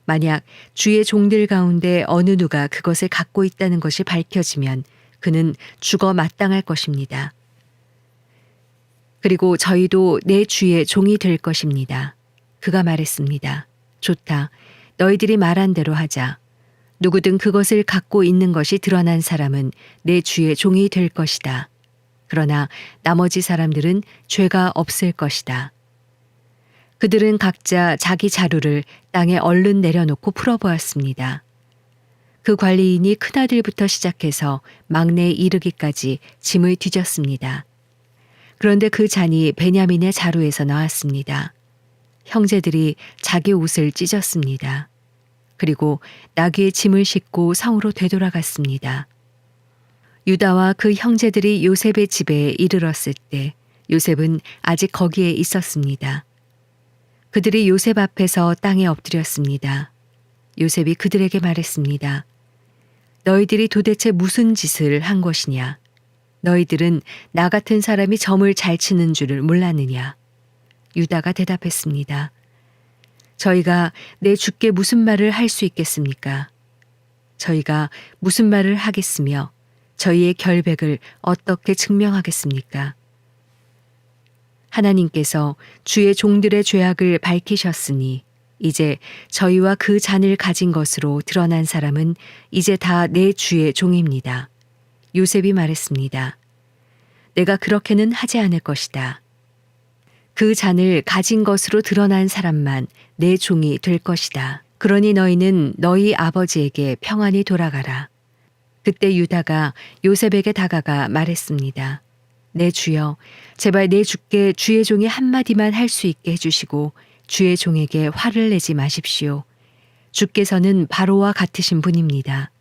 만약 주의 종들 가운데 어느 누가 그것을 갖고 있다는 것이 밝혀지면 그는 죽어 마땅할 것입니다. 그리고 저희도 내 주의 종이 될 것입니다. 그가 말했습니다. 좋다. 너희들이 말한 대로 하자. 누구든 그것을 갖고 있는 것이 드러난 사람은 내 주의 종이 될 것이다. 그러나 나머지 사람들은 죄가 없을 것이다. 그들은 각자 자기 자루를 땅에 얼른 내려놓고 풀어보았습니다. 그 관리인이 큰아들부터 시작해서 막내에 이르기까지 짐을 뒤졌습니다. 그런데 그 잔이 베냐민의 자루에서 나왔습니다. 형제들이 자기 옷을 찢었습니다. 그리고 나귀의 짐을 싣고 성으로 되돌아갔습니다. 유다와 그 형제들이 요셉의 집에 이르렀을 때 요셉은 아직 거기에 있었습니다. 그들이 요셉 앞에서 땅에 엎드렸습니다. 요셉이 그들에게 말했습니다. 너희들이 도대체 무슨 짓을 한 것이냐? 너희들은 나 같은 사람이 점을 잘 치는 줄을 몰랐느냐? 유다가 대답했습니다. 저희가 내 주께 무슨 말을 할 수 있겠습니까? 저희가 무슨 말을 하겠으며 저희의 결백을 어떻게 증명하겠습니까? 하나님께서 주의 종들의 죄악을 밝히셨으니 이제 저희와 그 잔을 가진 것으로 드러난 사람은 이제 다 내 주의 종입니다. 요셉이 말했습니다. 내가 그렇게는 하지 않을 것이다. 그 잔을 가진 것으로 드러난 사람만 내 종이 될 것이다. 그러니 너희는 너희 아버지에게 평안히 돌아가라. 그때 유다가 요셉에게 다가가 말했습니다. 내 주여, 제발 내 주께 주의 종이 한마디만 할 수 있게 해주시고 주의 종에게 화를 내지 마십시오. 주께서는 바로와 같으신 분입니다.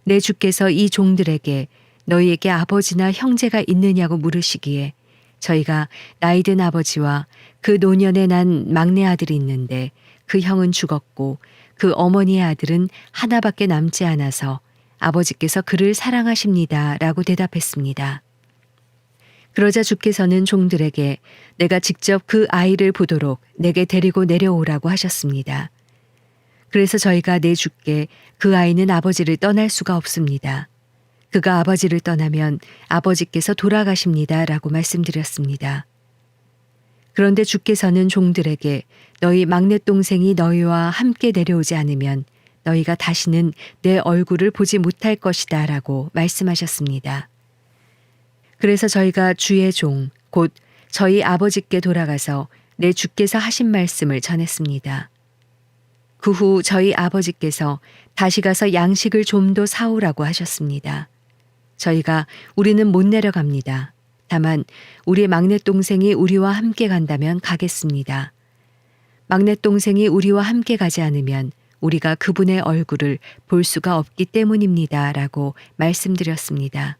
내 주께서 이 종들에게 너희에게 아버지나 형제가 있느냐고 물으시기에 저희가 나이든 아버지와 그 노년에 난 막내 아들이 있는데 그 형은 죽었고 그 어머니의 아들은 하나밖에 남지 않아서 아버지께서 그를 사랑하십니다. 라고 대답했습니다. 그러자 주께서는 종들에게 내가 직접 그 아이를 보도록 내게 데리고 내려오라고 하셨습니다. 그래서 저희가 내 주께 그 아이는 아버지를 떠날 수가 없습니다. 그가 아버지를 떠나면 아버지께서 돌아가십니다. 라고 말씀드렸습니다. 그런데 주께서는 종들에게 너희 막내 동생이 너희와 함께 내려오지 않으면 너희가 다시는 내 얼굴을 보지 못할 것이다. 라고 말씀하셨습니다. 그래서 저희가 주의 종, 곧 저희 아버지께 돌아가서 내 주께서 하신 말씀을 전했습니다. 그 후 저희 아버지께서 다시 가서 양식을 좀 더 사오라고 하셨습니다. 저희가 우리는 못 내려갑니다. 다만 우리 막내 동생이 우리와 함께 간다면 가겠습니다. 막내 동생이 우리와 함께 가지 않으면 우리가 그분의 얼굴을 볼 수가 없기 때문입니다. 라고 말씀드렸습니다.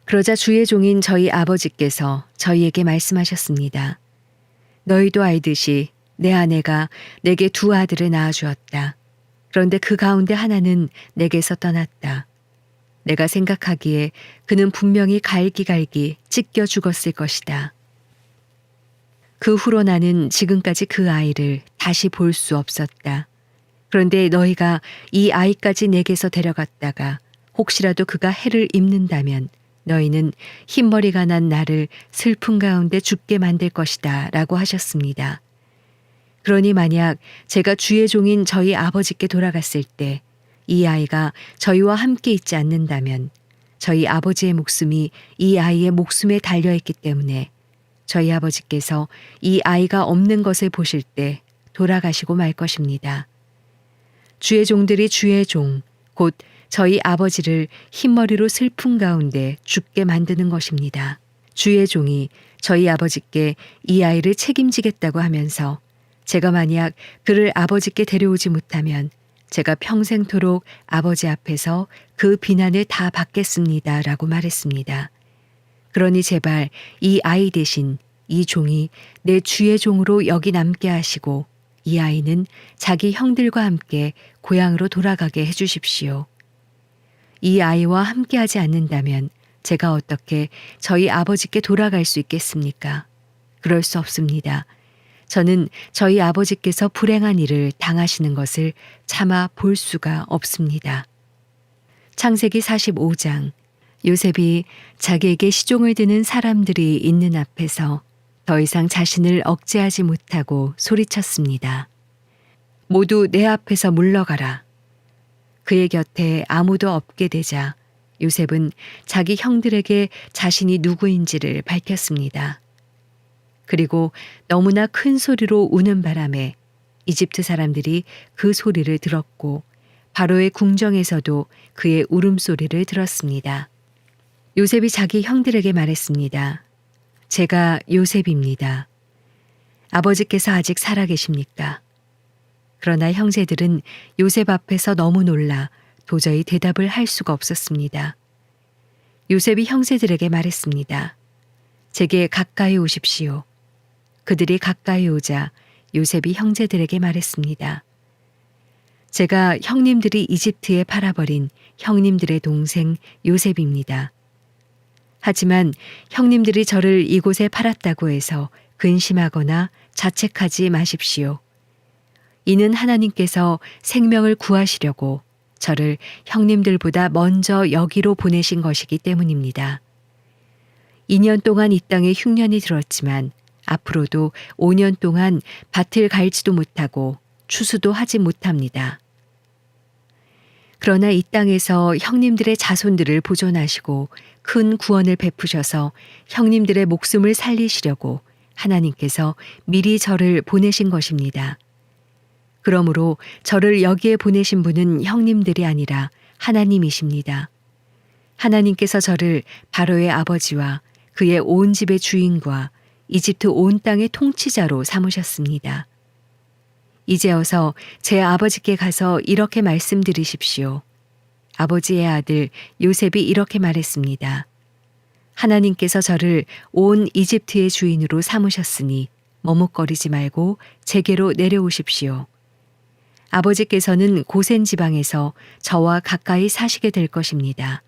그러자 주의 종인 저희 아버지께서 저희에게 말씀하셨습니다. 너희도 알듯이 내 아내가 내게 두 아들을 낳아주었다. 그런데 그 가운데 하나는 내게서 떠났다. 내가 생각하기에 그는 분명히 갈기갈기 찢겨 죽었을 것이다. 그 후로 나는 지금까지 그 아이를 다시 볼 수 없었다. 그런데 너희가 이 아이까지 내게서 데려갔다가 혹시라도 그가 해를 입는다면 너희는 흰머리가 난 나를 슬픔 가운데 죽게 만들 것이다. 라고 하셨습니다. 그러니 만약 제가 주의 종인 저희 아버지께 돌아갔을 때 이 아이가 저희와 함께 있지 않는다면 저희 아버지의 목숨이 이 아이의 목숨에 달려있기 때문에 저희 아버지께서 이 아이가 없는 것을 보실 때 돌아가시고 말 것입니다. 주의 종들이 주의 종, 곧 저희 아버지를 흰머리로 슬픔 가운데 죽게 만드는 것입니다. 주의 종이 저희 아버지께 이 아이를 책임지겠다고 하면서 제가 만약 그를 아버지께 데려오지 못하면 제가 평생토록 아버지 앞에서 그 비난을 다 받겠습니다. 라고 말했습니다. 그러니 제발 이 아이 대신 이 종이 내 주의 종으로 여기 남게 하시고 이 아이는 자기 형들과 함께 고향으로 돌아가게 해주십시오. 이 아이와 함께하지 않는다면 제가 어떻게 저희 아버지께 돌아갈 수 있겠습니까? 그럴 수 없습니다. 저는 저희 아버지께서 불행한 일을 당하시는 것을 차마 볼 수가 없습니다. 창세기 45장. 요셉이 자기에게 시종을 드는 사람들이 있는 앞에서 더 이상 자신을 억제하지 못하고 소리쳤습니다. 모두 내 앞에서 물러가라. 그의 곁에 아무도 없게 되자 요셉은 자기 형들에게 자신이 누구인지를 밝혔습니다. 그리고 너무나 큰 소리로 우는 바람에 이집트 사람들이 그 소리를 들었고 바로의 궁정에서도 그의 울음소리를 들었습니다. 요셉이 자기 형들에게 말했습니다. 제가 요셉입니다. 아버지께서 아직 살아계십니까? 그러나 형제들은 요셉 앞에서 너무 놀라 도저히 대답을 할 수가 없었습니다. 요셉이 형제들에게 말했습니다. 제게 가까이 오십시오. 그들이 가까이 오자 요셉이 형제들에게 말했습니다. 제가 형님들이 이집트에 팔아버린 형님들의 동생 요셉입니다. 하지만 형님들이 저를 이곳에 팔았다고 해서 근심하거나 자책하지 마십시오. 이는 하나님께서 생명을 구하시려고 저를 형님들보다 먼저 여기로 보내신 것이기 때문입니다. 2년 동안 이 땅에 흉년이 들었지만 앞으로도 5년 동안 밭을 갈지도 못하고 추수도 하지 못합니다. 그러나 이 땅에서 형님들의 자손들을 보존하시고 큰 구원을 베푸셔서 형님들의 목숨을 살리시려고 하나님께서 미리 저를 보내신 것입니다. 그러므로 저를 여기에 보내신 분은 형님들이 아니라 하나님이십니다. 하나님께서 저를 바로의 아버지와 그의 온 집의 주인과 이집트 온 땅의 통치자로 삼으셨습니다. 이제 어서 제 아버지께 가서 이렇게 말씀드리십시오. 아버지의 아들 요셉이 이렇게 말했습니다. 하나님께서 저를 온 이집트의 주인으로 삼으셨으니 머뭇거리지 말고 제게로 내려오십시오. 아버지께서는 고센 지방에서 저와 가까이 사시게 될 것입니다.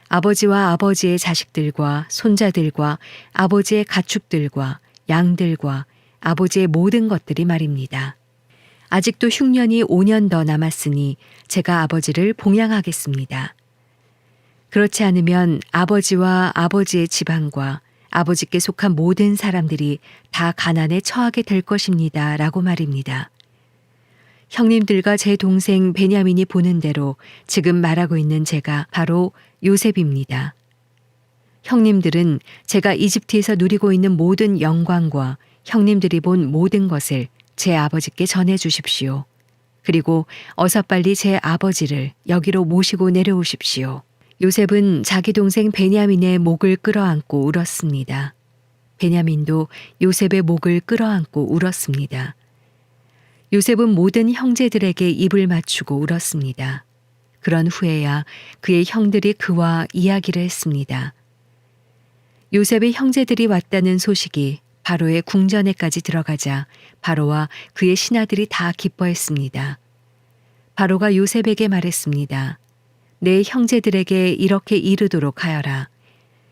아버지와 아버지의 자식들과 손자들과 아버지의 가축들과 양들과 아버지의 모든 것들이 말입니다. 아직도 흉년이 5년 더 남았으니 제가 아버지를 봉양하겠습니다. 그렇지 않으면 아버지와 아버지의 지방과 아버지께 속한 모든 사람들이 다 가난에 처하게 될 것입니다. 라고 말입니다. 형님들과 제 동생 베냐민이 보는 대로 지금 말하고 있는 제가 바로 요셉입니다. 형님들은 제가 이집트에서 누리고 있는 모든 영광과 형님들이 본 모든 것을 제 아버지께 전해 주십시오. 그리고 어서 빨리 제 아버지를 여기로 모시고 내려오십시오. 요셉은 자기 동생 베냐민의 목을 끌어안고 울었습니다. 베냐민도 요셉의 목을 끌어안고 울었습니다. 요셉은 모든 형제들에게 입을 맞추고 울었습니다. 그런 후에야 그의 형들이 그와 이야기를 했습니다. 요셉의 형제들이 왔다는 소식이 바로의 궁전에까지 들어가자 바로와 그의 신하들이 다 기뻐했습니다. 바로가 요셉에게 말했습니다. 내 형제들에게 이렇게 이르도록 하여라.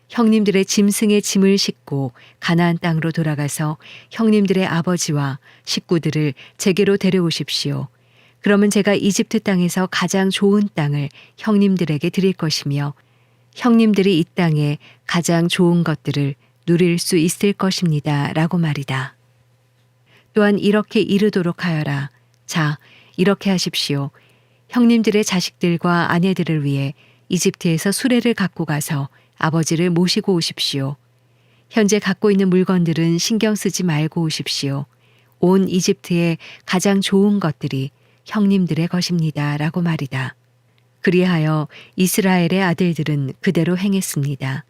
형님들의 짐승의 짐을 싣고 가나안 땅으로 돌아가서 형님들의 아버지와 식구들을 제게로 데려오십시오. 그러면 제가 이집트 땅에서 가장 좋은 땅을 형님들에게 드릴 것이며 형님들이 이 땅에 가장 좋은 것들을 누릴 수 있을 것입니다. 라고 말이다. 또한 이렇게 이르도록 하여라. 자, 이렇게 하십시오. 형님들의 자식들과 아내들을 위해 이집트에서 수레를 갖고 가서 아버지를 모시고 오십시오. 현재 갖고 있는 물건들은 신경 쓰지 말고 오십시오. 온 이집트의 가장 좋은 것들이 형님들의 것입니다. 라고 말이다. 그리하여 이스라엘의 아들들은 그대로 행했습니다.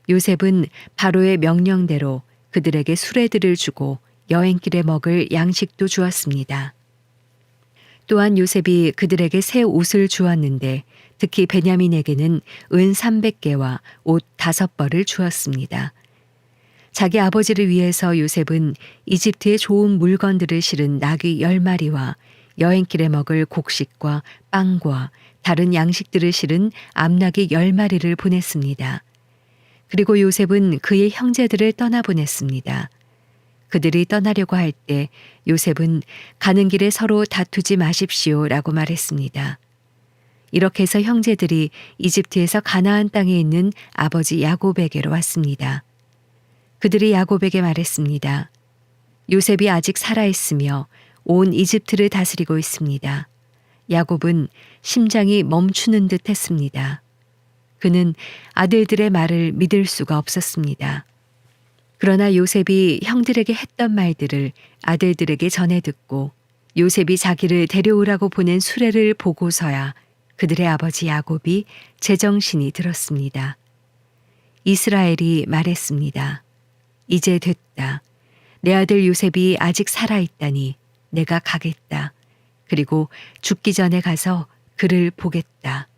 요셉은 바로의 명령대로 그들에게 수레들을 주고 여행길에 먹을 양식도 주었습니다. 또한 요셉이 그들에게 새 옷을 주었는데 특히 베냐민에게는 은 300개와 옷 5벌을 주었습니다. 자기 아버지를 위해서 요셉은 이집트의 좋은 물건들을 실은 나귀 10마리와 여행길에 먹을 곡식과 빵과 다른 양식들을 실은 암나귀 10마리를 보냈습니다. 그리고 요셉은 그의 형제들을 떠나보냈습니다. 그들이 떠나려고 할 때 요셉은 가는 길에 서로 다투지 마십시오라고 말했습니다. 이렇게 해서 형제들이 이집트에서 가나안 땅에 있는 아버지 야곱에게로 왔습니다. 그들이 야곱에게 말했습니다. 요셉이 아직 살아있으며 온 이집트를 다스리고 있습니다. 야곱은 심장이 멈추는 듯 했습니다. 그는 아들들의 말을 믿을 수가 없었습니다. 그러나 요셉이 형들에게 했던 말들을 아들들에게 전해 듣고 요셉이 자기를 데려오라고 보낸 수레를 보고서야 그들의 아버지 야곱이 제정신이 들었습니다. 이스라엘이 말했습니다. 이제 됐다. 내 아들 요셉이 아직 살아있다니 내가 가겠다. 그리고 죽기 전에 가서 그를 보겠다.